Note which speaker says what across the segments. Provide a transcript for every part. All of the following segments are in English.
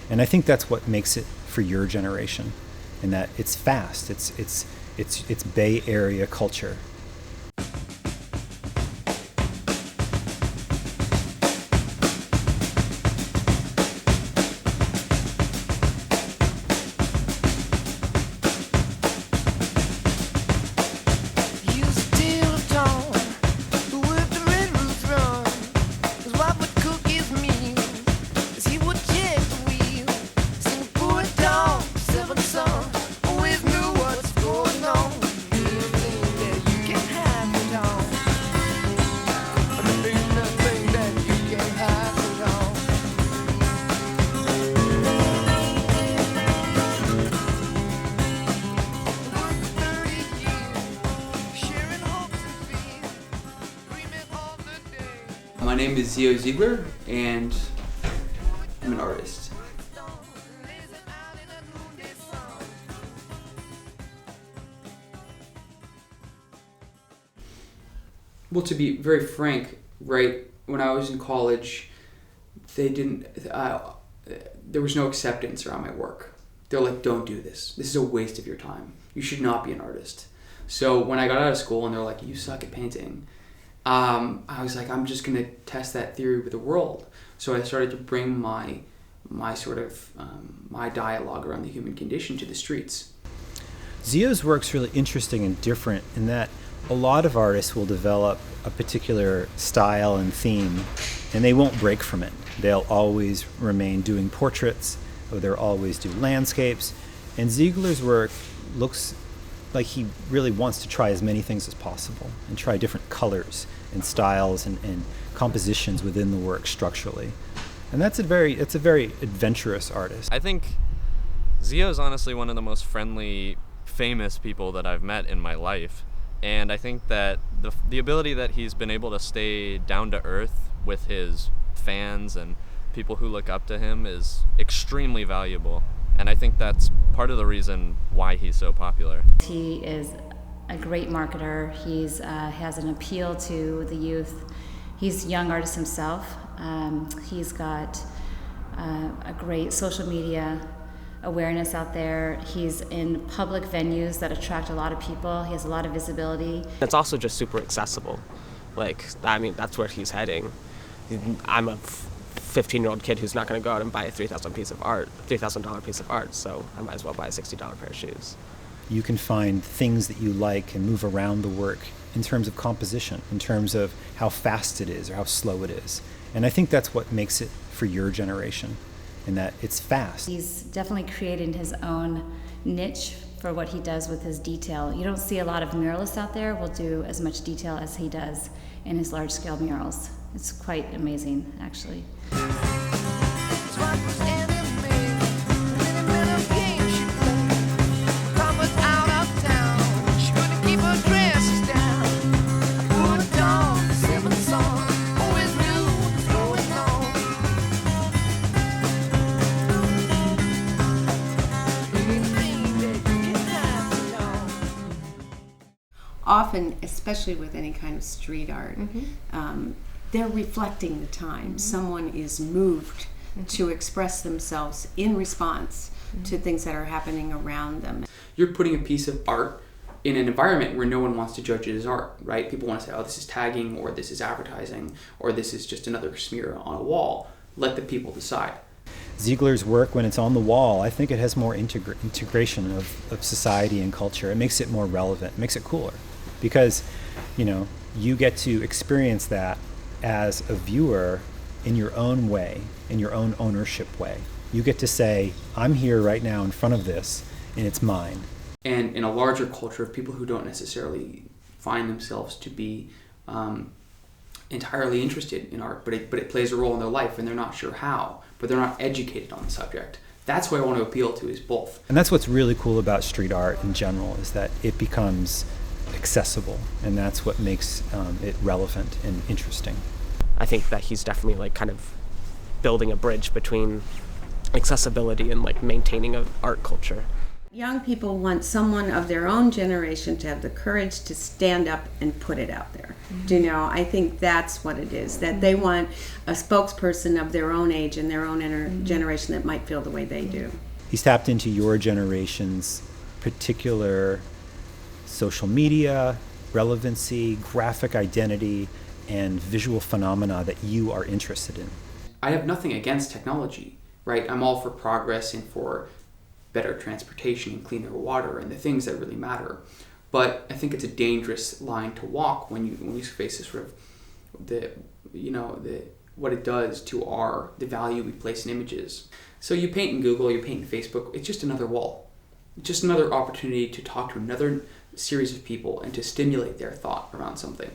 Speaker 1: And I think that's what makes it for your generation, in that it's fast, it's Bay Area culture.
Speaker 2: My name is Zio Ziegler, and I'm an artist. Well, to be very frank, right, when I was in college, there was no acceptance around my work. They're like, don't do this. This is a waste of your time. You should not be an artist. So when I got out of school and they're like, you suck at painting, I was like, I'm just going to test that theory with the world. So I started to bring my dialogue around the human condition to the streets.
Speaker 1: Zio's work's really interesting and different in that a lot of artists will develop a particular style and theme, and they won't break from it. They'll always remain doing portraits, or they'll always do landscapes. And Ziegler's work looks like he really wants to try as many things as possible and try different colors and styles and compositions within the work structurally. And it's a very adventurous artist.
Speaker 3: I think Zio's honestly one of the most friendly, famous people that I've met in my life. And I think that the ability that he's been able to stay down to earth with his fans and people who look up to him is extremely valuable. And I think that's part of the reason why he's so popular.
Speaker 4: He is a great marketer. He's has an appeal to the youth. He's a young artist himself. He's got a great social media awareness out there. He's in public venues that attract a lot of people. He has a lot of visibility.
Speaker 5: It's also just super accessible. That's where he's heading. I'm a 15-year-old kid who's not going to go out and buy a $3,000 piece of art, so I might as well buy a $60 pair of shoes.
Speaker 1: You can find things that you like and move around the work in terms of composition, in terms of how fast it is or how slow it is. And I think that's what makes it for your generation, in that it's fast.
Speaker 4: He's definitely created his own niche for what he does with his detail. You don't see a lot of muralists out there will do as much detail as he does in his large-scale murals. It's quite amazing, actually.
Speaker 6: Often, especially with any kind of street art, they're reflecting the time. Someone is moved to express themselves in response to things that are happening around them.
Speaker 2: You're putting a piece of art in an environment where no one wants to judge it as art, right? People want to say, oh, this is tagging, or this is advertising, or this is just another smear on a wall. Let the people decide.
Speaker 1: Ziegler's work, when it's on the wall, I think it has more integration of society and culture. It makes it more relevant, it makes it cooler. Because, you get to experience that as a viewer in your own way, in your own ownership way. You get to say, I'm here right now in front of this, and it's mine.
Speaker 2: And in a larger culture of people who don't necessarily find themselves to be entirely interested in art, but it plays a role in their life, and they're not sure how, but they're not educated on the subject. That's what I want to appeal to, is both.
Speaker 1: And that's what's really cool about street art in general, is that it becomes accessible, and that's what makes it relevant and interesting.
Speaker 5: I think that he's definitely kind of building a bridge between accessibility and maintaining an art culture.
Speaker 6: Young people want someone of their own generation to have the courage to stand up and put it out there. Do you know? I think that's what it is, that they want a spokesperson of their own age and their own generation that might feel the way they do.
Speaker 1: He's tapped into your generation's particular social media, relevancy, graphic identity, and visual phenomena that you are interested in.
Speaker 2: I have nothing against technology, right? I'm all for progress and for better transportation and cleaner water and the things that really matter. But I think it's a dangerous line to walk when you face this sort of what it does to the value we place in images. So you paint in Google, you paint in Facebook, it's just another wall. It's just another opportunity to talk to another series of people and to stimulate their thought around something.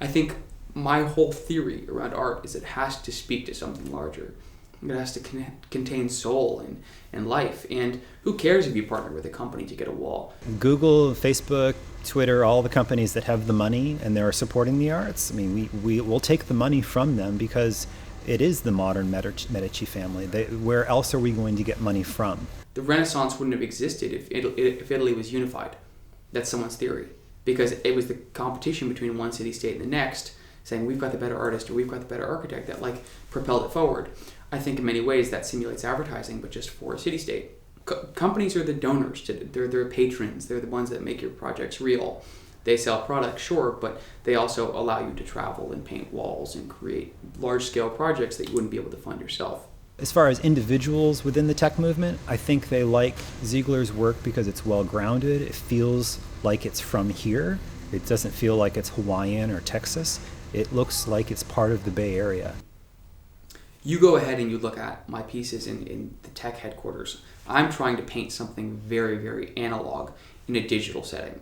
Speaker 2: I think my whole theory around art is it has to speak to something larger. It has to contain soul and life. And who cares if you partner with a company to get a wall?
Speaker 1: Google, Facebook, Twitter, all the companies that have the money and they're supporting the arts, I mean, we will take the money from them because it is the modern Medici family. Where else are we going to get money from?
Speaker 2: The Renaissance wouldn't have existed if Italy was unified. That's someone's theory. Because it was the competition between one city-state and the next, saying we've got the better artist or we've got the better architect, that propelled it forward. I think in many ways that simulates advertising, but just for a city-state. Companies are the donors. They're patrons. They're the ones that make your projects real. They sell products, sure, but they also allow you to travel and paint walls and create large-scale projects that you wouldn't be able to fund yourself.
Speaker 1: As far as individuals within the tech movement, I think they like Ziegler's work because it's well-grounded. It feels like it's from here. It doesn't feel like it's Hawaiian or Texas. It looks like it's part of the Bay Area.
Speaker 2: You go ahead and you look at my pieces in the tech headquarters. I'm trying to paint something very, very analog in a digital setting.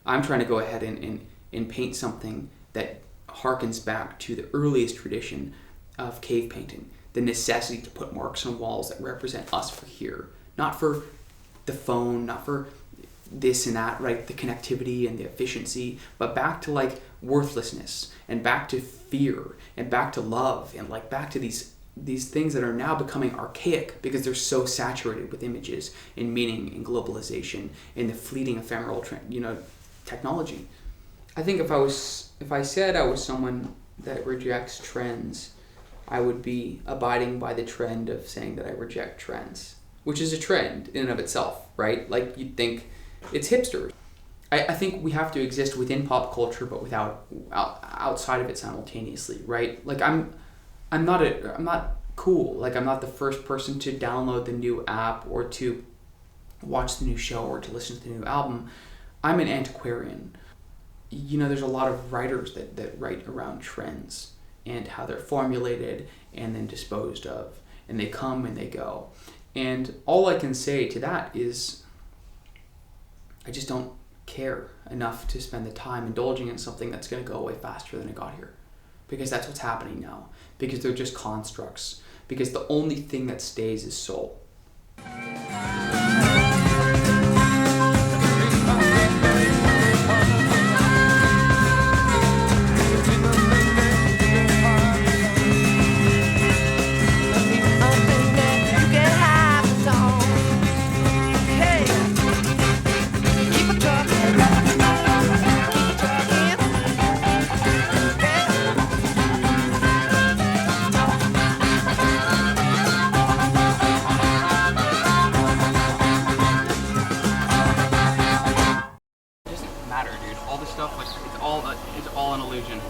Speaker 2: I'm trying to go ahead and paint something that harkens back to the earliest tradition of cave painting. The necessity to put marks on walls that represent us for here. Not for the phone, not for this and that, right? The connectivity and the efficiency, but back to worthlessness and back to fear and back to love and back to these things that are now becoming archaic because they're so saturated with images and meaning and globalization and the fleeting ephemeral technology. I think if I said I was someone that rejects trends, I would be abiding by the trend of saying that I reject trends, which is a trend in and of itself, right? You'd think it's hipsters. I think we have to exist within pop culture, but outside of it simultaneously, right? I'm not cool. I'm not the first person to download the new app or to watch the new show or to listen to the new album. I'm an antiquarian. There's a lot of writers that write around trends and how they're formulated and then disposed of, and they come and they go. And all I can say to that is I just don't care enough to spend the time indulging in something that's going to go away faster than it got here. Because that's what's happening now. Because they're just constructs. Because the only thing that stays is soul. It's all an illusion.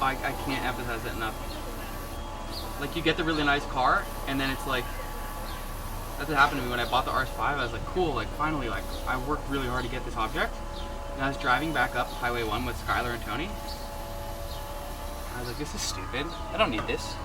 Speaker 2: I can't emphasize that enough. You get the really nice car, and then it's that's what happened to me when I bought the RS5. I was cool, finally, I worked really hard to get this object. And I was driving back up Highway 1 with Skylar and Tony. I was this is stupid. I don't need this,